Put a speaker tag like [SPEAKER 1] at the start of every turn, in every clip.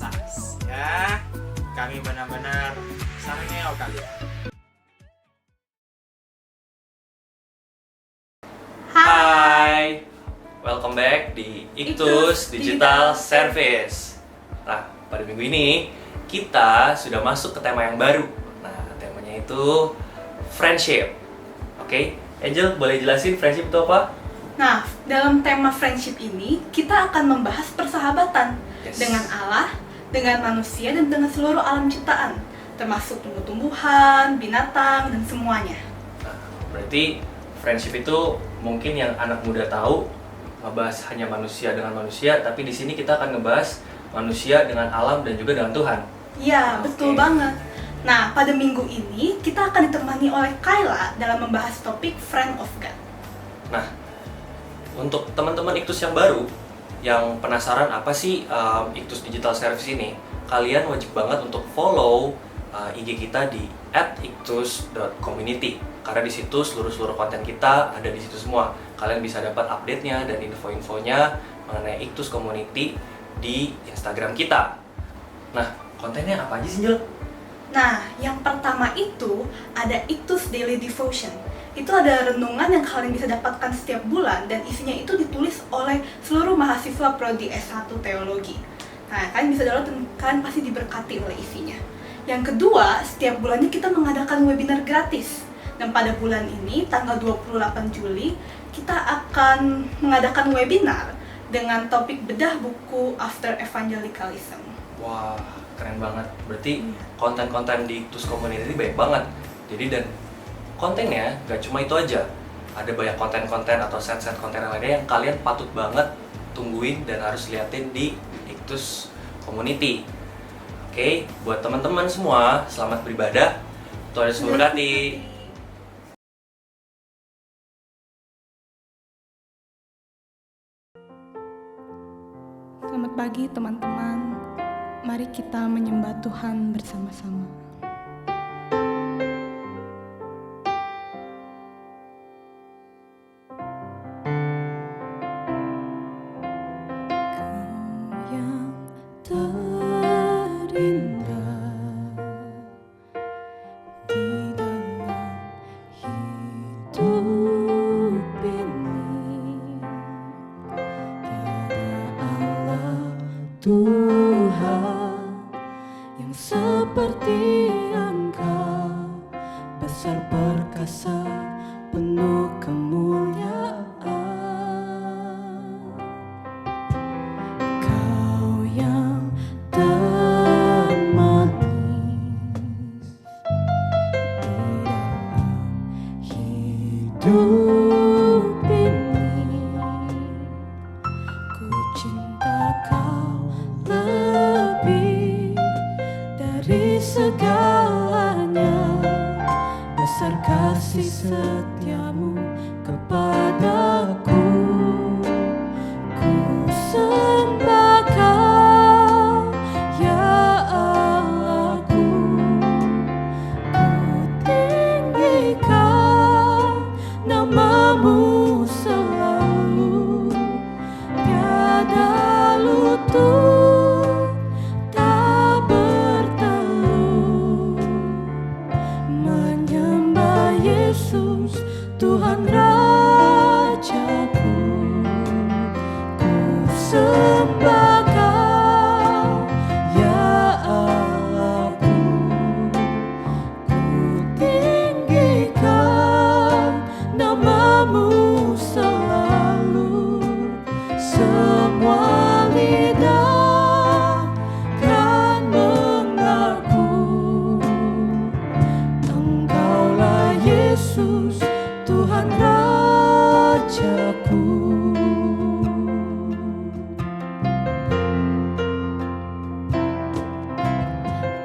[SPEAKER 1] sukses ya. Kami benar-benar sarangnya kalian.
[SPEAKER 2] Hai, welcome back di Iktus Digital Service. Nah, pada minggu ini kita sudah masuk ke tema yang baru. Nah, temanya itu friendship. Oke, Angel boleh jelasin friendship itu apa?
[SPEAKER 3] Nah, dalam tema friendship ini kita akan membahas persahabatan
[SPEAKER 2] Yes.
[SPEAKER 3] dengan Allah, dengan manusia, dan dengan seluruh alam ciptaan, termasuk tumbuh-tumbuhan, binatang, dan semuanya.
[SPEAKER 2] Nah, berarti friendship itu mungkin yang anak muda tahu, ngebahas hanya manusia dengan manusia, tapi di sini kita akan ngebahas manusia dengan alam dan juga dengan Tuhan.
[SPEAKER 3] Ya,
[SPEAKER 2] Oke.
[SPEAKER 3] betul banget. Nah, pada minggu ini kita akan ditemani oleh Kayla dalam membahas topik Friend of God.
[SPEAKER 2] Nah, untuk teman-teman Iktus yang baru, yang penasaran apa sih Iktus Digital Service ini, kalian wajib banget untuk follow IG kita di @iktus.community. Karena di situ seluruh konten kita ada di situ semua. Kalian bisa dapat update-nya dan info-infonya mengenai Iktus Community di Instagram kita. Nah, kontennya apa aja sih, Jel?
[SPEAKER 3] Nah, yang pertama itu ada Iktus Daily Devotion. Itu ada renungan yang kalian bisa dapatkan setiap bulan dan isinya itu ditulis oleh seluruh mahasiswa prodi S1 Teologi. Nah, kalian bisa download dan kalian pasti diberkati oleh isinya. Yang kedua, setiap bulannya kita mengadakan webinar gratis. Dan pada bulan ini, tanggal 28 Juli, kita akan mengadakan webinar dengan topik bedah buku After Evangelicalism.
[SPEAKER 2] Wah, keren banget. Berarti konten-konten di Iktus Community banyak banget. Jadi dan kontennya gak cuma itu aja. Ada banyak konten-konten atau set-set konten yang lainnya yang kalian patut banget tungguin dan harus liatin di Iktus Community. Oke, buat teman-teman semua, selamat beribadah. Tuhan Yesus memberkati.
[SPEAKER 3] Selamat pagi teman-teman. Mari kita menyembah Tuhan bersama-sama. Kau yang terindah di dalam hidup ini, tiada Allah Tuhan yang seperti Engkau, besar perkasa penuh kemuliaan. Kau yang termanis di dalam hidup ini, ku cinta Kau lebih dari segalanya. Besar kasih setiamu kepadaku. Ku sembah Kau, ya Allahku. Ku tinggikan namamu selalu. Tiada lutut tak bertelut menyembah Yesus, Tuhan Rajaku. Ku sembah Kau, ya Allahku. Ku tinggikan namamu selalu. Semua lidah kan mengaku, Engkaulah Yesus, Tuhan Rajaku.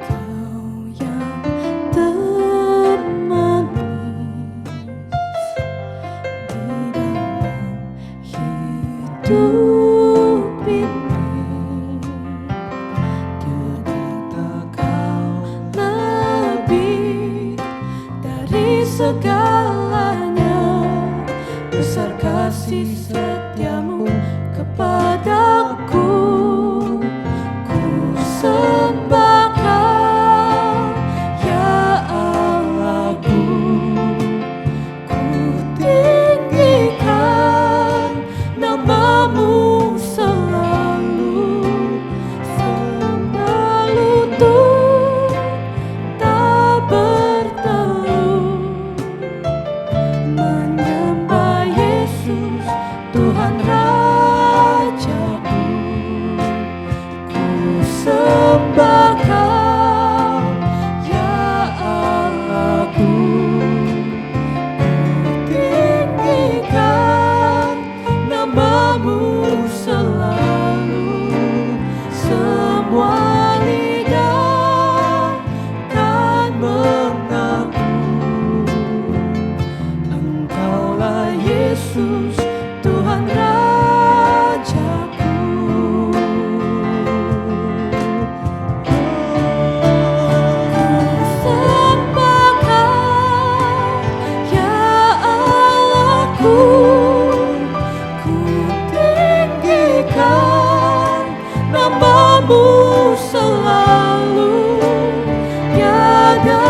[SPEAKER 3] Kau yang termanis di dalam hidup ini, tiada Kau lebih dari segalanya. Besar kasih setiamu kepadaku. Ku
[SPEAKER 4] Yesus, Tuhan Rajaku. Sembah Kau, ya Allahku, ku tinggikan nama-Mu selalu, tiada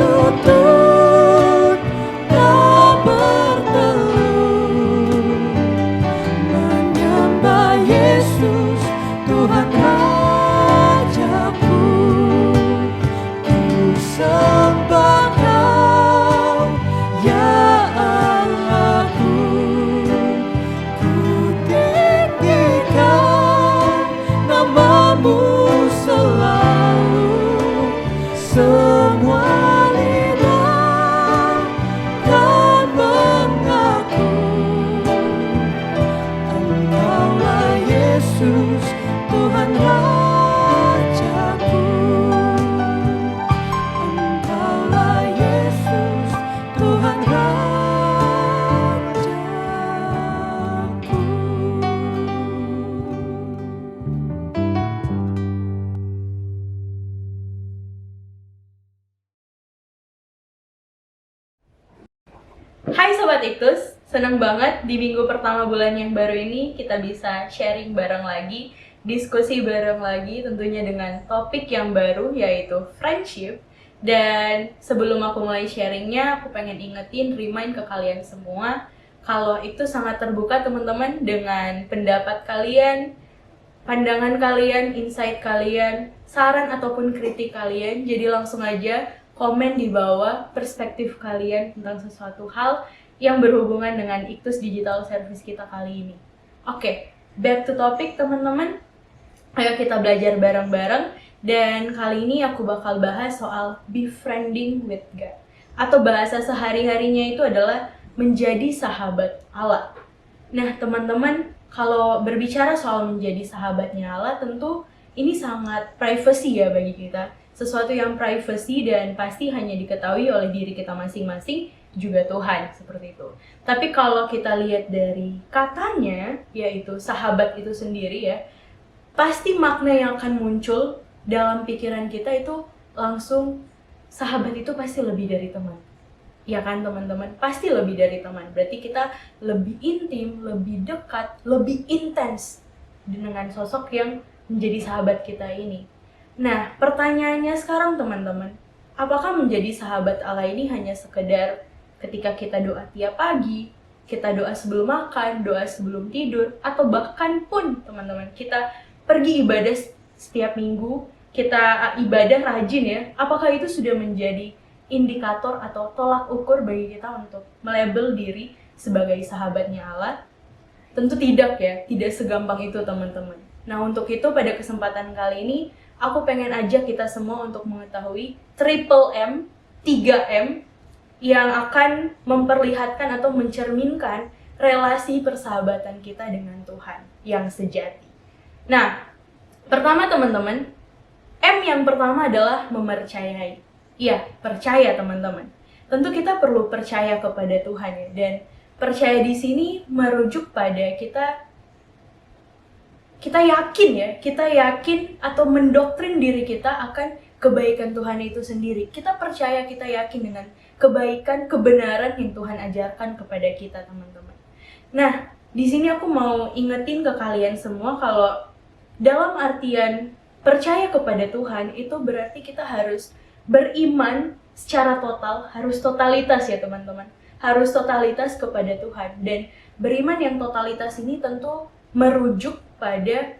[SPEAKER 4] lutut tak bertelut, menyembah Yesus, Tuhan Rajaku. Ku sembah Kau, ya Allahku, ku tinggikan nama-Mu selalu, semua lidah kan mengaku Engkaulah Yesus, Tuhan Rajaku. Engkaulah Yesus, Tuhan Rajaku.
[SPEAKER 5] Hai Sobat Iktus, senang banget di minggu pertama bulan yang baru ini kita bisa sharing bareng lagi, diskusi bareng lagi tentunya dengan topik yang baru yaitu friendship. Dan sebelum aku mulai sharingnya, aku pengen ingetin, remind ke kalian semua kalau itu sangat terbuka teman-teman dengan pendapat kalian, pandangan kalian, insight kalian, saran ataupun kritik kalian. Jadi langsung aja komen di bawah perspektif kalian tentang sesuatu hal yang berhubungan dengan Iktus Digital Service kita kali ini. Oke, back to topic teman-teman. Ayo kita belajar bareng-bareng. Dan kali ini aku bakal bahas soal befriending with God. Atau bahasa sehari-harinya itu adalah menjadi sahabat Allah. Nah teman-teman, kalau berbicara soal menjadi sahabatnya Allah, tentu ini sangat privacy ya bagi kita. Sesuatu yang privacy dan pasti hanya diketahui oleh diri kita masing-masing, juga Tuhan, seperti itu. Tapi kalau kita lihat dari katanya, yaitu sahabat itu sendiri ya, pasti makna yang akan muncul dalam pikiran kita itu langsung, sahabat itu pasti lebih dari teman. Ya kan teman-teman? Pasti lebih dari teman. Berarti kita lebih intim, lebih dekat, lebih intens dengan sosok yang menjadi sahabat kita ini. Nah, pertanyaannya sekarang teman-teman, apakah menjadi sahabat Allah ini hanya sekedar ketika kita doa tiap pagi, kita doa sebelum makan, doa sebelum tidur, atau bahkan pun teman-teman, kita pergi ibadah setiap minggu, kita ibadah rajin ya, apakah itu sudah menjadi indikator atau tolak ukur bagi kita untuk melabel diri sebagai sahabatnya Allah? Tentu tidak ya, tidak segampang itu teman-teman. Nah untuk itu pada kesempatan kali ini, aku pengen ajak kita semua untuk mengetahui triple M, 3M, yang akan memperlihatkan atau mencerminkan relasi persahabatan kita dengan Tuhan yang sejati. Nah, pertama teman-teman, M yang pertama adalah mempercayai. Iya, percaya teman-teman. Tentu kita perlu percaya kepada Tuhan ya, dan percaya di sini merujuk pada kita yakin atau mendoktrin diri kita akan kebaikan Tuhan itu sendiri. Kita percaya, kita yakin dengan kebaikan, kebenaran yang Tuhan ajarkan kepada kita, teman-teman. Nah, di sini aku mau ingetin ke kalian semua kalau dalam artian percaya kepada Tuhan itu berarti kita harus beriman secara total, harus totalitas ya teman-teman. Harus totalitas kepada Tuhan. Dan beriman yang totalitas ini tentu merujuk pada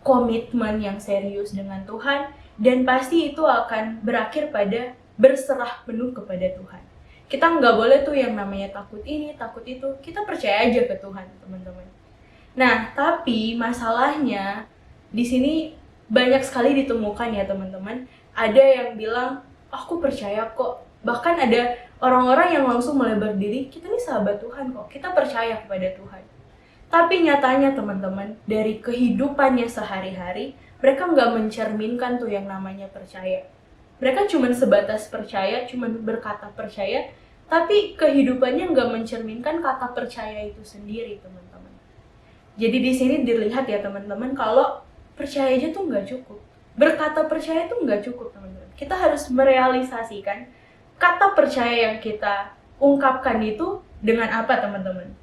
[SPEAKER 5] komitmen yang serius dengan Tuhan, dan pasti itu akan berakhir pada berserah penuh kepada Tuhan. Kita nggak boleh tuh yang namanya takut ini, takut itu, kita percaya aja ke Tuhan, teman-teman. Nah, tapi masalahnya di sini banyak sekali ditemukan ya teman-teman. Ada yang bilang, aku percaya kok. Bahkan ada orang-orang yang langsung melebar diri, kita ini sahabat Tuhan kok, kita percaya kepada Tuhan. Tapi nyatanya teman-teman, dari kehidupannya sehari-hari, mereka nggak mencerminkan tuh yang namanya percaya. Mereka cuma sebatas percaya, cuma berkata percaya, tapi kehidupannya nggak mencerminkan kata percaya itu sendiri, teman-teman. Jadi di sini dilihat ya teman-teman, kalau percaya aja tuh nggak cukup. Berkata percaya tuh nggak cukup, teman-teman. Kita harus merealisasikan kata percaya yang kita ungkapkan itu dengan apa, teman-teman?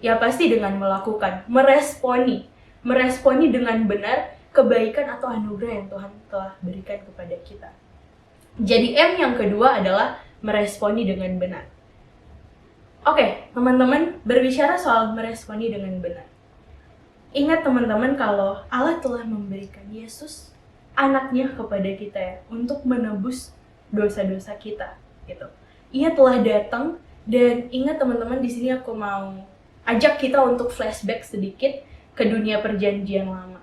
[SPEAKER 5] Ya pasti dengan melakukan, meresponi dengan benar kebaikan atau anugerah yang Tuhan telah berikan kepada kita. Jadi M yang kedua adalah meresponi dengan benar. Oke, teman-teman, berbicara soal meresponi dengan benar. Ingat teman-teman kalau Allah telah memberikan Yesus anaknya kepada kita ya, untuk menebus dosa-dosa kita gitu. Ia telah datang, dan ingat teman-teman, di sini aku mau ajak kita untuk flashback sedikit ke dunia perjanjian lama.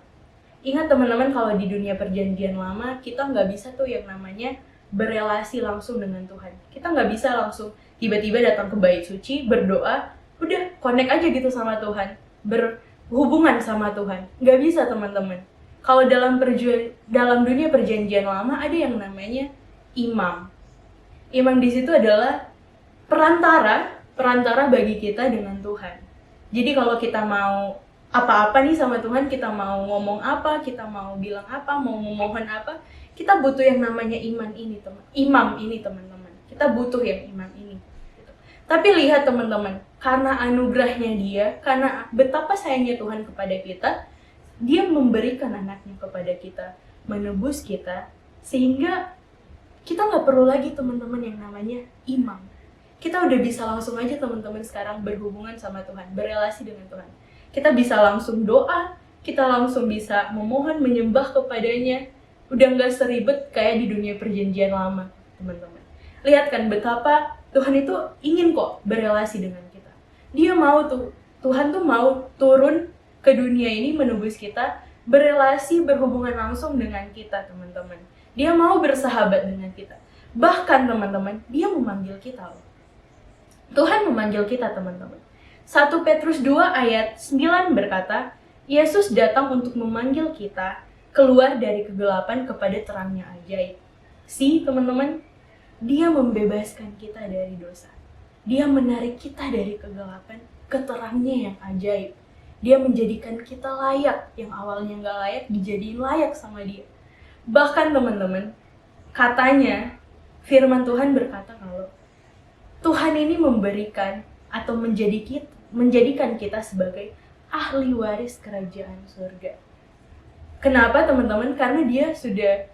[SPEAKER 5] Ingat teman-teman kalau di dunia perjanjian lama kita nggak bisa tuh yang namanya berelasi langsung dengan Tuhan. Kita nggak bisa langsung tiba-tiba datang ke bait suci, berdoa, udah connect aja gitu sama Tuhan, berhubungan sama Tuhan. Nggak bisa teman-teman. Kalau dalam dunia perjanjian lama ada yang namanya imam. Imam di situ adalah perantara bagi kita dengan Tuhan. Jadi kalau kita mau apa-apa nih sama Tuhan, kita mau ngomong apa, kita mau bilang apa, mau memohon apa, kita butuh yang namanya imam ini teman-teman. Kita butuh yang imam ini. Gitu. Tapi lihat teman-teman, karena anugerahnya Dia, karena betapa sayangnya Tuhan kepada kita, Dia memberikan anaknya kepada kita, menebus kita, sehingga kita nggak perlu lagi teman-teman yang namanya imam. Kita udah bisa langsung aja teman-teman sekarang berhubungan sama Tuhan, berelasi dengan Tuhan. Kita bisa langsung doa, kita langsung bisa memohon, menyembah kepadanya. Udah nggak seribet kayak di dunia perjanjian lama, teman-teman. Lihat kan betapa Tuhan itu ingin kok berelasi dengan kita. Dia mau tuh, Tuhan tuh mau turun ke dunia ini menebus kita, berelasi, berhubungan langsung dengan kita, teman-teman. Dia mau bersahabat dengan kita. Bahkan teman-teman, Dia memanggil kita loh. Tuhan memanggil kita teman-teman. 1 Petrus 2 ayat 9 berkata, Yesus datang untuk memanggil kita keluar dari kegelapan kepada terangnya ajaib. Teman-teman, Dia membebaskan kita dari dosa. Dia menarik kita dari kegelapan ke terangnya yang ajaib. Dia menjadikan kita layak, yang awalnya nggak layak dijadiin layak sama Dia. Bahkan teman-teman, katanya firman Tuhan berkata kalau Tuhan ini memberikan atau menjadikan kita sebagai ahli waris kerajaan surga. Kenapa teman-teman? Karena Dia sudah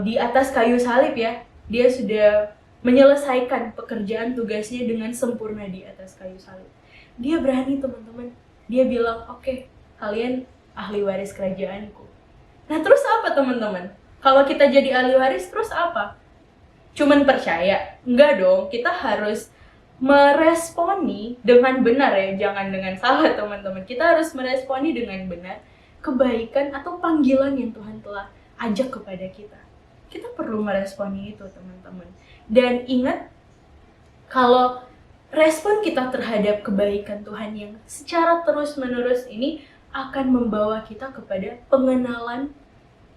[SPEAKER 5] di atas kayu salib ya. Dia sudah menyelesaikan pekerjaan tugasnya dengan sempurna di atas kayu salib. Dia berani teman-teman. Dia bilang, oke, kalian ahli waris kerajaanku. Nah terus apa teman-teman? Kalau kita jadi ahli waris terus apa? Cuman percaya? Enggak dong, kita harus meresponi dengan benar ya, jangan dengan salah teman-teman. Kita harus meresponi dengan benar kebaikan atau panggilan yang Tuhan telah ajak kepada kita. Kita perlu meresponi itu teman-teman. Dan ingat, kalau respon kita terhadap kebaikan Tuhan yang secara terus-menerus ini akan membawa kita kepada pengenalan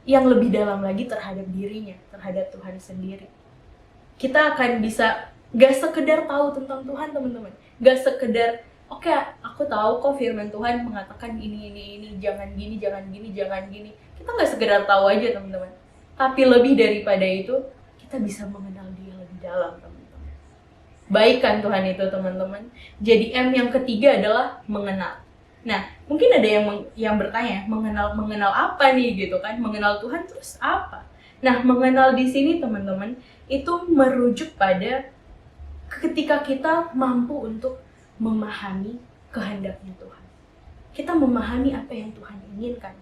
[SPEAKER 5] yang lebih dalam lagi terhadap dirinya, terhadap Tuhan sendiri. Kita akan bisa gak sekedar tahu tentang Tuhan teman-teman, gak sekedar oke, aku tahu kok firman Tuhan mengatakan ini, jangan gini. Kita gak sekedar tahu aja teman-teman, tapi lebih daripada itu kita bisa mengenal Dia lebih dalam teman-teman. Baik kan Tuhan itu teman-teman. Jadi M yang ketiga adalah mengenal. Nah mungkin ada yang bertanya, mengenal apa nih gitu kan? Mengenal Tuhan terus apa? Nah mengenal di sini teman-teman itu merujuk pada ketika kita mampu untuk memahami kehendaknya Tuhan. Kita memahami apa yang Tuhan inginkan.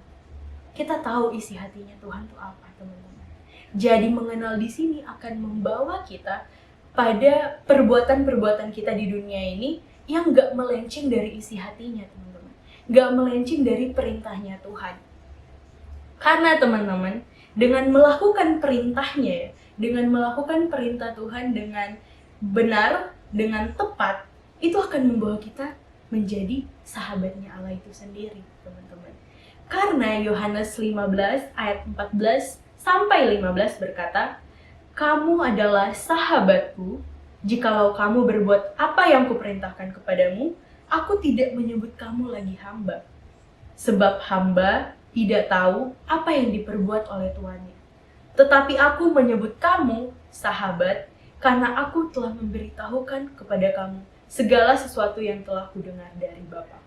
[SPEAKER 5] Kita tahu isi hatinya Tuhan itu apa, teman-teman. Jadi mengenal di sini akan membawa kita pada perbuatan-perbuatan kita di dunia ini yang gak melenceng dari isi hatinya, teman-teman. Gak melenceng dari perintahnya Tuhan. Karena teman-teman, dengan melakukan perintahnya, dengan melakukan perintah Tuhan dengan benar, dengan tepat, itu akan membawa kita menjadi sahabatnya Allah itu sendiri, teman-teman. Karena Yohanes 15 ayat 14 sampai 15 berkata, kamu adalah sahabatku Jikalau kamu berbuat apa yang kuperintahkan kepadamu, aku tidak menyebut kamu lagi hamba. Sebab hamba tidak tahu apa yang diperbuat oleh tuannya. Tetapi aku menyebut kamu sahabat, karena aku telah memberitahukan kepada kamu segala sesuatu yang telah kudengar dari Bapa.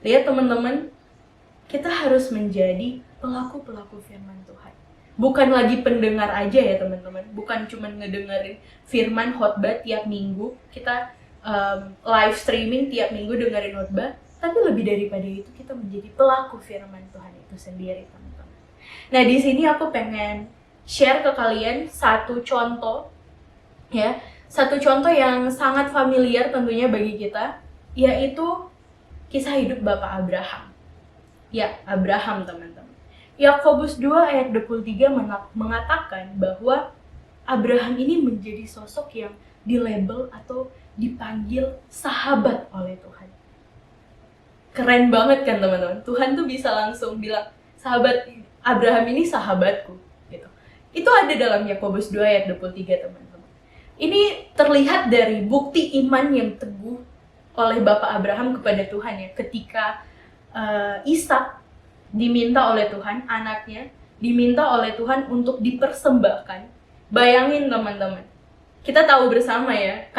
[SPEAKER 5] Lihat teman-teman, kita harus menjadi pelaku-pelaku firman Tuhan. Bukan lagi pendengar aja ya teman-teman, bukan cuma ngedengerin firman khotbah tiap minggu, kita live streaming tiap minggu dengerin khotbah, tapi lebih daripada itu kita menjadi pelaku firman Tuhan itu sendiri teman-teman. Nah di sini aku pengen share ke kalian satu contoh yang sangat familiar tentunya bagi kita, yaitu kisah hidup Bapak Abraham. Ya, Abraham teman-teman. Yakobus 2 ayat 23 mengatakan bahwa Abraham ini menjadi sosok yang dilabel atau dipanggil sahabat oleh Tuhan. Keren banget kan teman-teman? Tuhan tuh bisa langsung bilang, sahabat Abraham ini sahabatku. Gitu. Itu ada dalam Yakobus 2 ayat 23 teman-teman. Ini terlihat dari bukti iman yang teguh oleh Bapak Abraham kepada Tuhan ya. Ketika Ishak diminta oleh Tuhan, anaknya diminta oleh Tuhan untuk dipersembahkan. Bayangin teman-teman, kita tahu bersama ya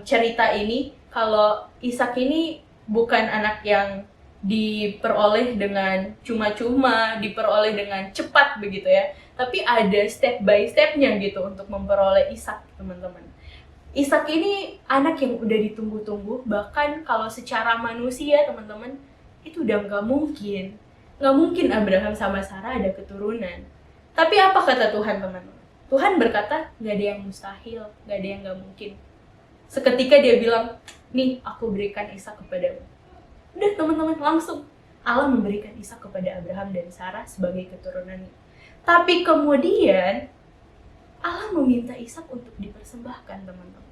[SPEAKER 5] cerita ini, kalau Ishak ini bukan anak yang diperoleh dengan cuma-cuma, diperoleh dengan cepat begitu ya, tapi ada step by stepnya gitu untuk memperoleh Ishak teman-teman. Ishak ini anak yang udah ditunggu-tunggu, bahkan kalau secara manusia teman-teman itu udah nggak mungkin Abraham sama Sarah ada keturunan. Tapi apa kata Tuhan teman-teman? Tuhan berkata nggak ada yang mustahil, nggak ada yang nggak mungkin. Seketika dia bilang, nih aku berikan Ishak kepadamu. Udah teman-teman, langsung Allah memberikan Ishak kepada Abraham dan Sarah sebagai keturunannya. Tapi kemudian Allah meminta Ishak untuk dipersembahkan teman-teman.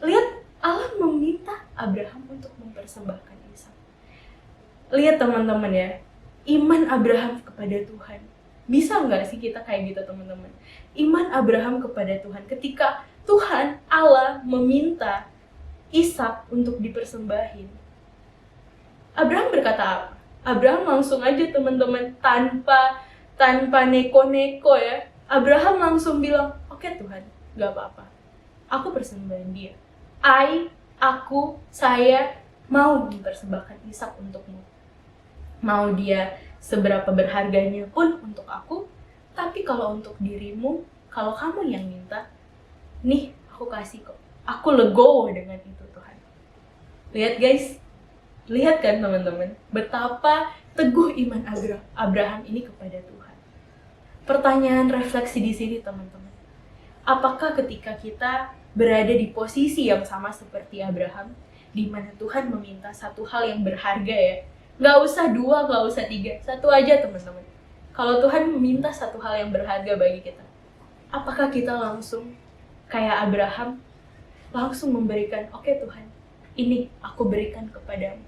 [SPEAKER 5] Lihat, Allah meminta Abraham untuk mempersembahkan Ishak. Lihat teman-teman ya, iman Abraham kepada Tuhan. Bisa nggak sih kita kayak gitu teman-teman? Iman Abraham kepada Tuhan ketika Tuhan Allah meminta Ishak untuk dipersembahin. Abraham berkata apa? Abraham langsung aja teman-teman, tanpa neko-neko ya. Abraham langsung bilang, oke Tuhan, nggak apa-apa. Aku persembahin dia. Saya mau mempersembahkan Ishak untukmu. Mau dia seberapa berharganya pun untuk aku, tapi kalau untuk dirimu, kalau kamu yang minta, nih aku kasih kok. Aku legowo dengan itu Tuhan. Lihat guys, lihat kan teman-teman, betapa teguh iman Abraham ini kepada Tuhan. Pertanyaan refleksi di sini teman-teman, apakah ketika kita berada di posisi yang sama seperti Abraham, di mana Tuhan meminta satu hal yang berharga ya, nggak usah 2, nggak usah 3, 1 aja teman-teman. Kalau Tuhan meminta satu hal yang berharga bagi kita, apakah kita langsung kayak Abraham, langsung memberikan, oke Tuhan, ini aku berikan kepadamu.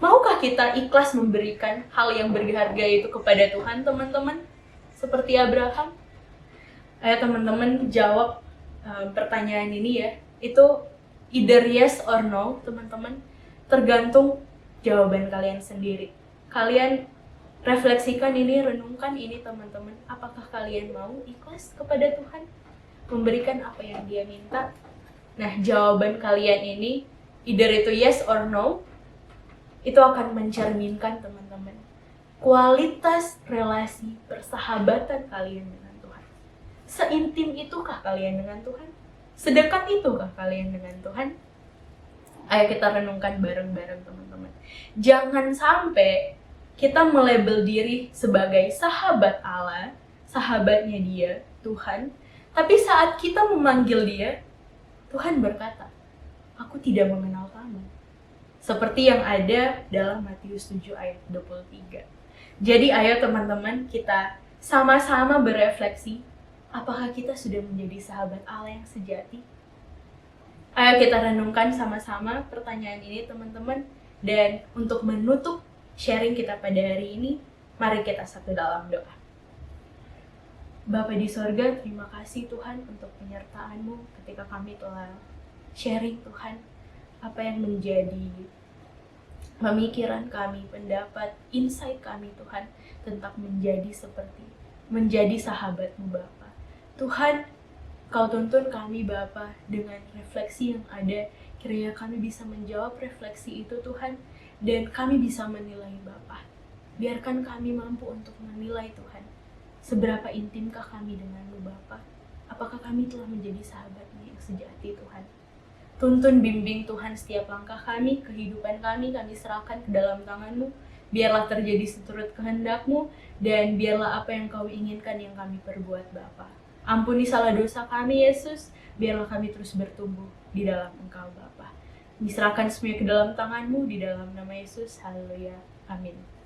[SPEAKER 5] Maukah kita ikhlas memberikan hal yang berharga itu kepada Tuhan teman-teman? Seperti Abraham? Ayo teman-teman jawab pertanyaan ini ya. Itu either yes or no teman-teman, tergantung jawaban kalian sendiri. Kalian refleksikan ini, renungkan ini teman-teman. Apakah kalian mau ikhlas kepada Tuhan? Memberikan apa yang dia minta? Nah, jawaban kalian ini, either itu yes or no, itu akan mencerminkan teman-teman kualitas relasi persahabatan kalian dengan Tuhan. Seintim itukah kalian dengan Tuhan? Sedekat itukah kalian dengan Tuhan? Ayo kita renungkan bareng-bareng teman-teman. Jangan sampai kita melabel diri sebagai sahabat Allah, sahabatnya dia, Tuhan, tapi saat kita memanggil dia, Tuhan berkata, aku tidak mengenal kamu. Seperti yang ada dalam Matius 7 ayat 23. Jadi ayo teman-teman, kita sama-sama berefleksi, apakah kita sudah menjadi sahabat Allah yang sejati? Ayo kita renungkan sama-sama pertanyaan ini teman-teman. Dan untuk menutup sharing kita pada hari ini, mari kita satu dalam doa. Bapa di sorga, terima kasih Tuhan untuk penyertaan-Mu ketika kami telah sharing Tuhan apa yang menjadi pemikiran kami, pendapat, insight kami Tuhan tentang menjadi sahabat-Mu Bapa. Tuhan, Kau tuntun kami Bapa dengan refleksi yang ada, kiranya kami bisa menjawab refleksi itu Tuhan, dan kami bisa menilai Bapa. Biarkan kami mampu untuk menilai Tuhan, seberapa intimkah kami dengan-Mu Bapa? Apakah kami telah menjadi sahabat-Mu yang sejati Tuhan? Tuntun bimbing Tuhan setiap langkah kami, kehidupan kami serahkan ke dalam tangan-Mu. Biarlah terjadi seturut kehendak-Mu, dan biarlah apa yang Kau inginkan yang kami perbuat Bapa. Ampuni salah dosa kami Yesus, biarlah kami terus bertumbuh di dalam Engkau Bapa. Diserahkan semuanya ke dalam tangan-Mu, di dalam nama Yesus, haleluya, amin.